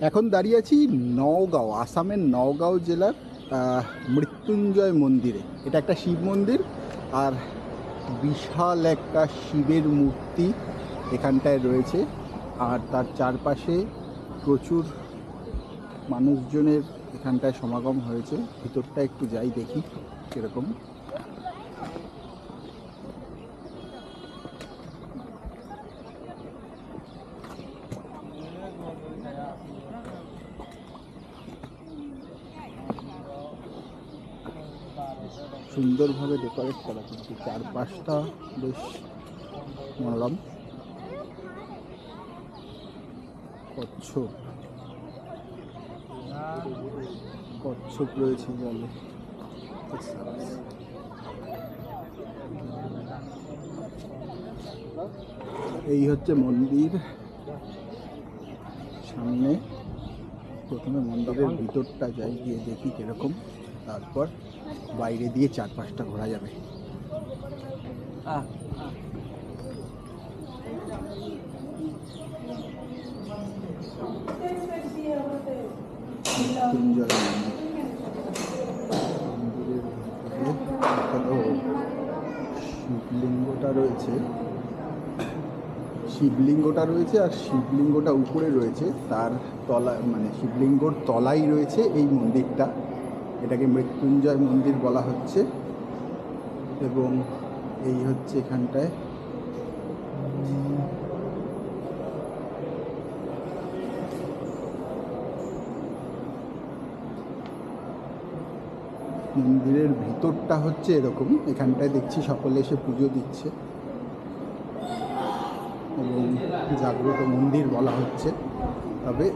এখন দাঁড়িয়ে আছি নওগাঁও, আসামের নওগাঁও জেলার মৃত্যুঞ্জয় মন্দিরে। এটা একটা শিব মন্দির, আর বিশাল একটা শিবের মূর্তি এখানটায় রয়েছে। আর তার চারপাশে প্রচুর মানুষজনের এখানটায় সমাগম হয়েছে। ভিতরটা একটু যাই দেখি কীরকম। সুন্দরভাবে ডেকোরেট করা, কিন্তু চারপাশটা বেশ মনোরম। কচ্ছপ কচ্ছপ রয়েছে জলে। এই হচ্ছে মন্দির। সামনে প্রথমে মন্দিরের ভিতরটা যাই, গিয়ে দেখি কিরকম, তারপর বাইরে দিয়ে চারপাশটা ঘোরা যাবে। শিবলিঙ্গটা রয়েছে আর শিবলিঙ্গটা উপরে রয়েছে, তার তলা মানে শিবলিঙ্গর তলাই রয়েছে এই মন্দিরটা। এটাকে মৃত্যুঞ্জয় মন্দির বলা হচ্ছে। এবং এই হচ্ছে এখানটায় মন্দিরের ভিতরটা হচ্ছে এরকম। এখানটায় দেখছি সকলে এসে পুজো দিচ্ছে এবং জাগ্রত মন্দির বলা হচ্ছে। তবে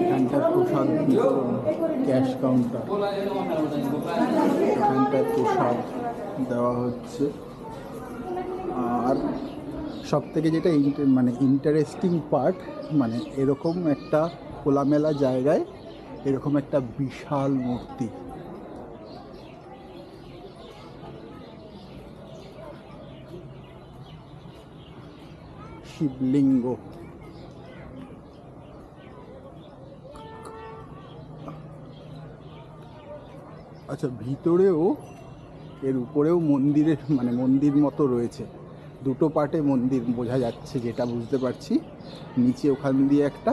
এখানটার প্রসাদ বিতরণ, ক্যাশ কাউন্টার, এখানটায় প্রসাদ দেওয়া হচ্ছে। আর সব থেকে যেটা ইন্টারেস্টিং পার্ট, মানে এরকম একটা খোলামেলা জায়গায় এরকম একটা বিশাল মূর্তি। শিবলিঙ্গ। আচ্ছা, ভিতরেও এর উপরেও মন্দিরের মন্দির মতো রয়েছে। দুটো পার্টে মন্দির বোঝা যাচ্ছে, যেটা বুঝতে পারছি। নিচে ওখান দিয়ে একটা,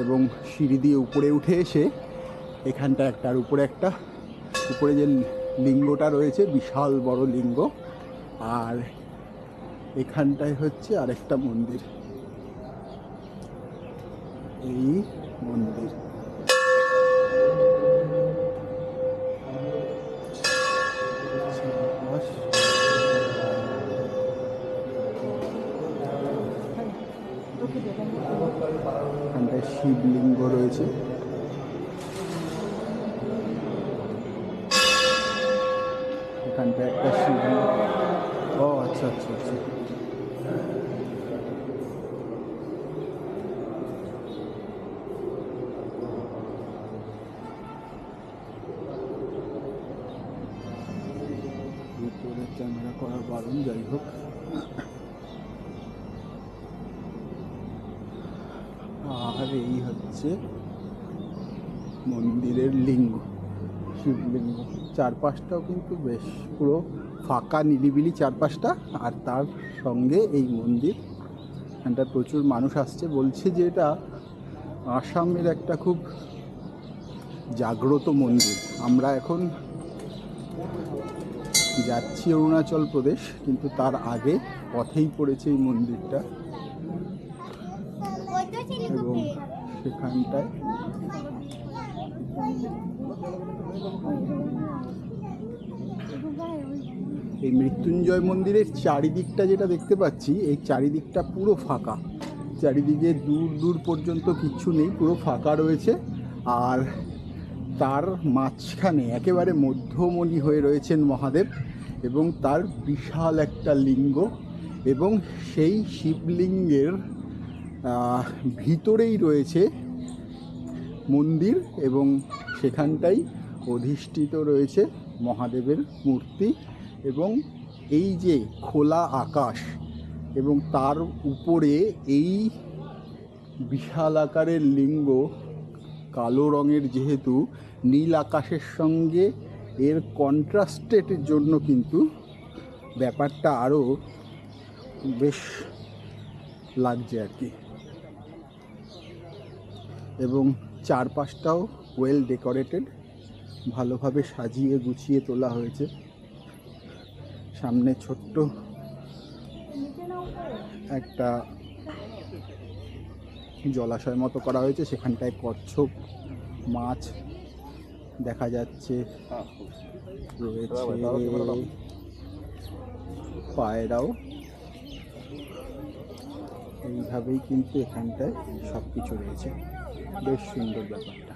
এবং সিঁড়ি দিয়ে উপরে উঠে এসে এখানটা একটা, আর উপরে একটা, উপরে যে লিঙ্গটা রয়েছে বিশাল বড় লিঙ্গ। আর এখানটায় হচ্ছে আরেকটা মন্দির। এই মন্দির এখানটায় শিবলিঙ্গ রয়েছে। এখানটায় একটা শিবলিঙ্গ। ও আচ্ছা আচ্ছা আচ্ছা। ভিতরে ক্যামেরা করা বারণ, যাই হোক। আর এই হচ্ছে মন্দিরের লিঙ্গ, শিবলিঙ্গ। চারপাশটাও কিন্তু বেশ পুরো ফাঁকা, নিরিবিলি চারপাশটা। আর তার সঙ্গে এই মন্দির। এখানটা প্রচুর মানুষ আসছে। বলছে যে এটা আসামের একটা খুব জাগ্রত মন্দির। আমরা এখন যাচ্ছি অরুণাচল প্রদেশ, কিন্তু তার আগে পথেই পড়েছে এই মন্দিরটা। এবং সেখানটায় এই মৃত্যুঞ্জয় মন্দিরের চারিদিকটা যেটা দেখতে পাচ্ছি, এই চারিদিকটা পুরো ফাঁকা। চারিদিকে দূর দূর পর্যন্ত কিচ্ছু নেই, পুরো ফাঁকা রয়েছে। আর তার মাঝখানে একেবারে মধ্যমণি হয়ে রয়েছেন মহাদেব, এবং তার বিশাল একটা লিঙ্গ। এবং সেই শিবলিঙ্গের ভিতরেই রয়েছে মন্দির, এবং সেখানটাই অধিষ্ঠিত রয়েছে মহাদেবের মূর্তি। এবং এই যে খোলা আকাশ, এবং তার উপরে এই বিশাল আকারের লিঙ্গ, কালো রঙের যেহেতু, নীল আকাশের সঙ্গে এর কন্ট্রাস্টের জন্য কিন্তু ব্যাপারটা আরও বেশ লাগছে আর কি। এবং চারপাশটাও ওয়েল ডেকোরেটেড, ভালোভাবে সাজিয়ে গুছিয়ে তোলা হয়েছে। সামনে ছোট্ট একটা জলাশয় মতো করা হয়েছে, সেখানটায় কচ্ছপ, মাছ দেখা যাচ্ছে, রয়েছে পায়রাও। এইভাবেই কিন্তু এখানটায় সব কিছু রয়েছে, বেশ সুন্দর ব্যাপারটা।